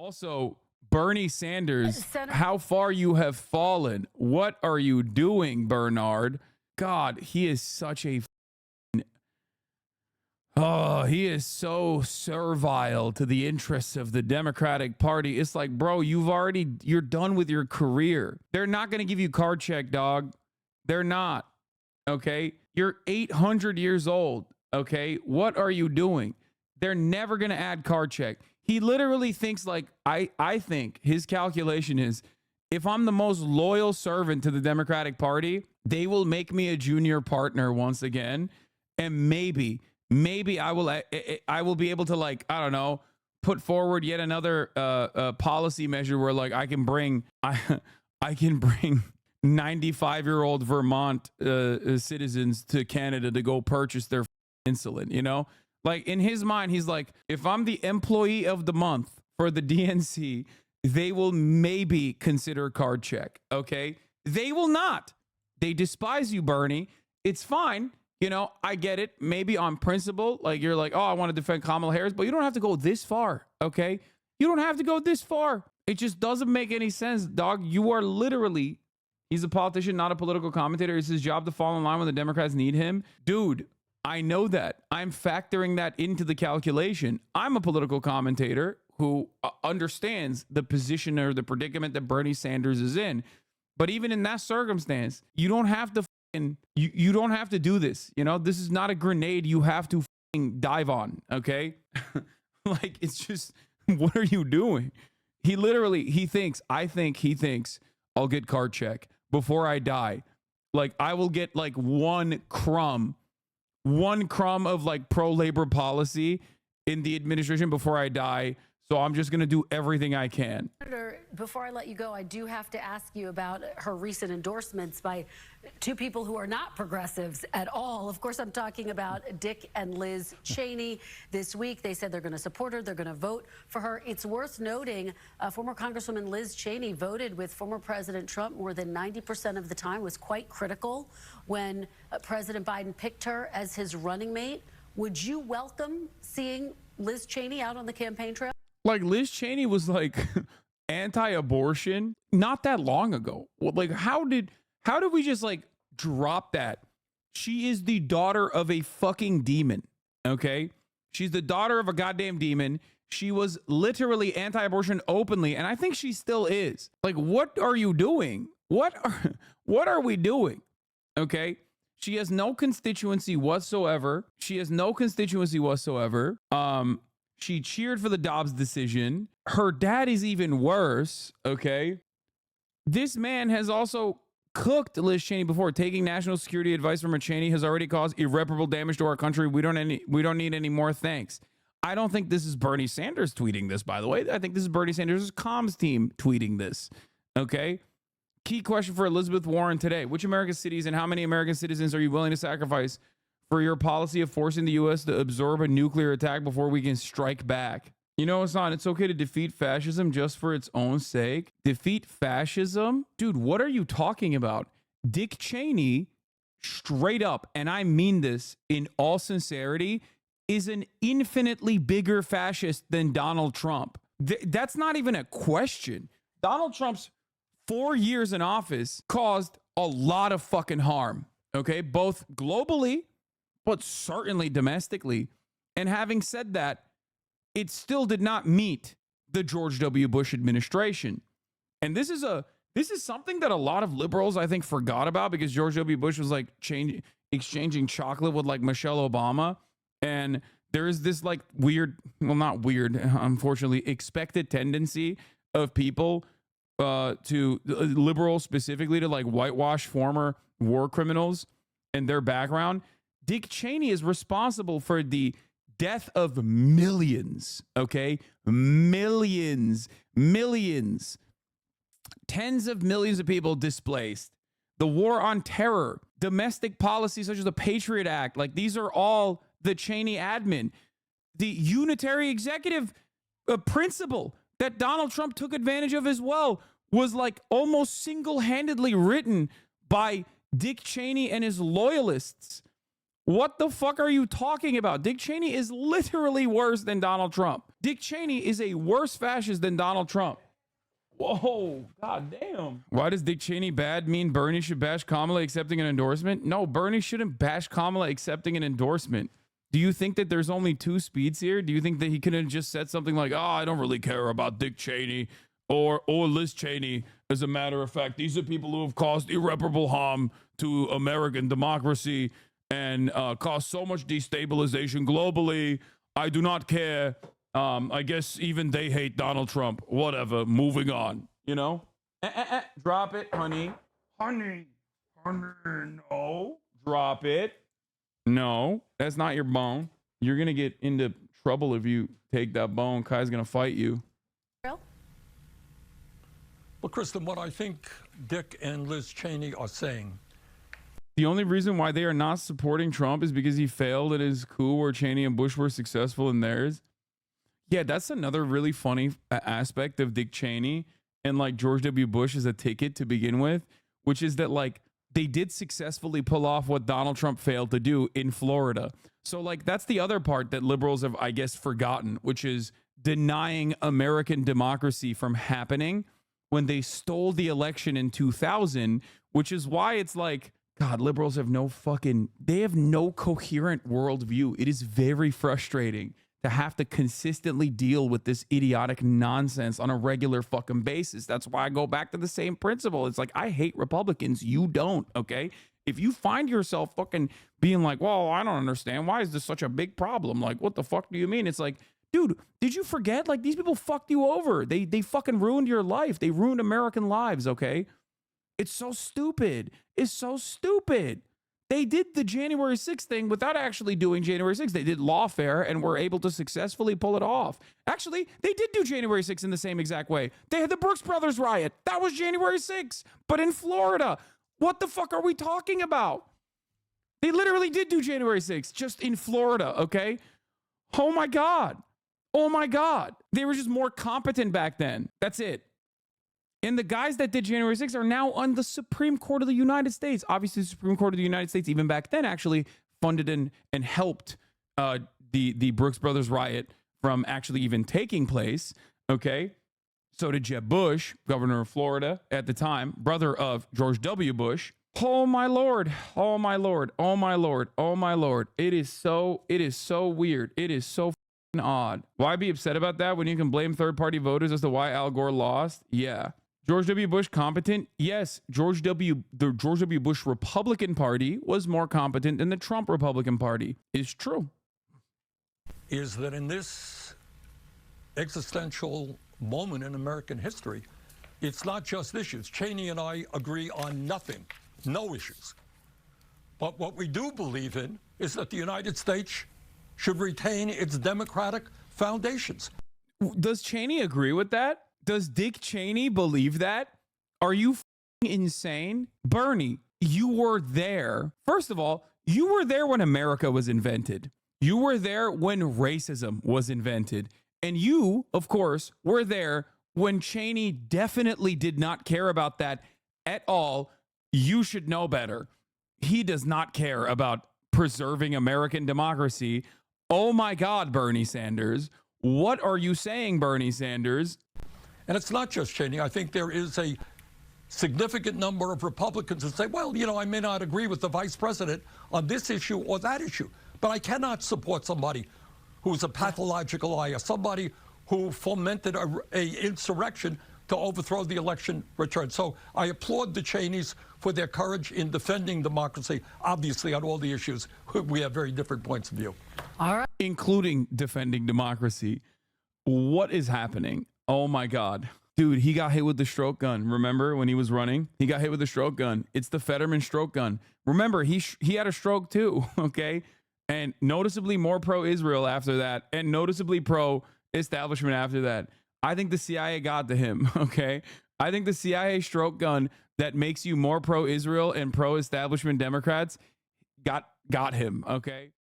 Also, Bernie Sanders, how far you have fallen. What are you doing, Bernard? God, he is such a he is so servile to the interests of the Democratic Party. It's like, bro, you're done with your career. They're not going to give you card check, dog. They're not. Okay? You're 800 years old. Okay? What are you doing? They're never going to add card check. He literally thinks like, I think his calculation is, if I'm the most loyal servant to the Democratic Party, they will make me a junior partner once again. And maybe I will be able to, like, I don't know, put forward yet another policy measure where, like, I can bring 95-year-old Vermont citizens to Canada to go purchase their insulin, you know? Like, in his mind, he's like, if I'm the employee of the month for the DNC, they will maybe consider card check, okay? They will not. They despise you, Bernie. It's fine. You know, I get it. Maybe on principle, like, you're like, oh, I want to defend Kamala Harris, but you don't have to go this far, okay? You don't have to go this far. It just doesn't make any sense, dog. You are literally, he's a politician, not a political commentator. It's his job to fall in line when the Democrats need him. Dude, I know that. I'm factoring that into the calculation. I'm a political commentator who understands the position or the predicament that Bernie Sanders is in. But even in that circumstance, you don't have to you don't have to do this. You know, this is not a grenade you have to dive on, okay? Like, it's just, what are you doing? He thinks I'll get card check before I die. Like, I will get like one crumb of like pro-labor policy in the administration before I die. So I'm just going to do everything I can. Senator, before I let you go, I do have to ask you about her recent endorsements by two people who are not progressives at all. Of course, I'm talking about Dick and Liz Cheney. This week, they said they're going to support her. They're going to vote for her. It's worth noting, former Congresswoman Liz Cheney voted with former President Trump more than 90% of the time, was quite critical when President Biden picked her as his running mate. Would you welcome seeing Liz Cheney out on the campaign trail? Like, Liz Cheney was like anti-abortion not that long ago. Like, how did we just like drop that? She is the daughter of a fucking demon. Okay. She's the daughter of a goddamn demon. She was literally anti-abortion openly. And I think she still is. Like, what are you doing? What are we doing? Okay. She has no constituency whatsoever. She cheered for the Dobbs decision. Her dad is even worse, okay? This man has also cooked Liz Cheney before. Taking national security advice from a Cheney has already caused irreparable damage to our country. We don't need any more thanks. I don't think this is Bernie Sanders tweeting this, by the way. I think this is Bernie Sanders' comms team tweeting this, okay? Key question for Elizabeth Warren today. Which American cities and how many American citizens are you willing to sacrifice for your policy of forcing the U.S. to absorb a nuclear attack before we can strike back? You know, Hasan, it's okay to defeat fascism just for its own sake. Defeat fascism? Dude, what are you talking about? Dick Cheney, straight up, and I mean this in all sincerity, is an infinitely bigger fascist than Donald Trump. That's not even a question. Donald Trump's 4 years in office caused a lot of fucking harm, okay? Both globally, but certainly domestically. And having said that, it still did not meet the George W. Bush administration. And this is something that a lot of liberals, I think, forgot about, because George W. Bush was like exchanging chocolate with like Michelle Obama. And there is this like weird, well, not weird, unfortunately, expected tendency of people to liberals specifically to like whitewash former war criminals and their background. Dick Cheney is responsible for the death of millions, okay? Millions, tens of millions of people displaced. The war on terror, domestic policies such as the Patriot Act, like these are all the Cheney admin. The unitary executive principle that Donald Trump took advantage of as well was like almost single-handedly written by Dick Cheney and his loyalists. What the fuck are you talking about? Dick Cheney is literally worse than Donald Trump. Dick Cheney is a worse fascist than Donald Trump. Whoa, goddamn. Why does Dick Cheney bad mean Bernie should bash Kamala accepting an endorsement? No, Bernie shouldn't bash Kamala accepting an endorsement. Do you think that there's only two speeds here? Do you think that he could have just said something like, oh, I don't really care about Dick Cheney or Liz Cheney? As a matter of fact, these are people who have caused irreparable harm to American democracy and caused so much destabilization globally. I do not care. I guess even they hate Donald Trump. Whatever. Moving on. You know? Drop it, honey. Honey. No. Drop it. No. That's not your bone. You're going to get into trouble if you take that bone. Kai's going to fight you. Real? Well, Kristen, what I think Dick and Liz Cheney are saying. The only reason why they are not supporting Trump is because he failed at his coup where Cheney and Bush were successful in theirs. Yeah, that's another really funny aspect of Dick Cheney and like George W. Bush as a ticket to begin with, which is that like they did successfully pull off what Donald Trump failed to do in Florida. So like that's the other part that liberals have, I guess, forgotten, which is denying American democracy from happening when they stole the election in 2000, which is why it's like, God, liberals have they have no coherent worldview. It is very frustrating to have to consistently deal with this idiotic nonsense on a regular fucking basis. That's why I go back to the same principle. It's like, I hate Republicans. You don't, okay? If you find yourself fucking being like, well, I don't understand. Why is this such a big problem? Like, what the fuck do you mean? It's like, dude, did you forget? Like, these people fucked you over. They fucking ruined your life. They ruined American lives, okay? It's so stupid. It's so stupid. They did the January 6th thing without actually doing January 6th. They did lawfare and were able to successfully pull it off. Actually, they did do January 6th in the same exact way. They had the Brooks Brothers riot. That was January 6th, but in Florida. What the fuck are we talking about? They literally did do January 6th, just in Florida, okay? Oh my God. Oh my God. They were just more competent back then. That's it. And the guys that did January 6th are now on the Supreme Court of the United States. Obviously, the Supreme Court of the United States, even back then, actually funded and helped the Brooks Brothers riot from actually even taking place. Okay. So did Jeb Bush, governor of Florida at the time, brother of George W. Bush. Oh my Lord. Oh my Lord. Oh my Lord. Oh my Lord. It is so weird. It is so odd. Why be upset about that when you can blame third-party voters as to why Al Gore lost? Yeah. George W. Bush competent? Yes. The George W. Bush Republican Party was more competent than the Trump Republican Party. It's true. Is that in this existential moment in American history, it's not just issues. Cheney and I agree on nothing, no issues. But what we do believe in is that the United States should retain its democratic foundations. Does Cheney agree with that? Does Dick Cheney believe that? Are you insane? Bernie, you were there. First of all, you were there when America was invented. You were there when racism was invented. And you, of course, were there when Cheney definitely did not care about that at all. You should know better. He does not care about preserving American democracy. Oh my God, Bernie Sanders. What are you saying, Bernie Sanders? And it's not just Cheney. I think there is a significant number of Republicans that say, well, you know, I may not agree with the vice president on this issue or that issue, but I cannot support somebody who's a pathological liar, somebody who fomented a insurrection to overthrow the election return. So I applaud the Cheneys for their courage in defending democracy. Obviously, on all the issues, we have very different points of view. All right. Including defending democracy. What is happening? Oh my God. Dude, he got hit with the stroke gun. Remember when he was running? He got hit with the stroke gun. It's the Fetterman stroke gun. Remember, he had a stroke too, okay? And noticeably more pro-Israel after that, and noticeably pro-establishment after that. I think the CIA got to him, okay? I think the CIA stroke gun that makes you more pro-Israel and pro-establishment Democrats got him, okay?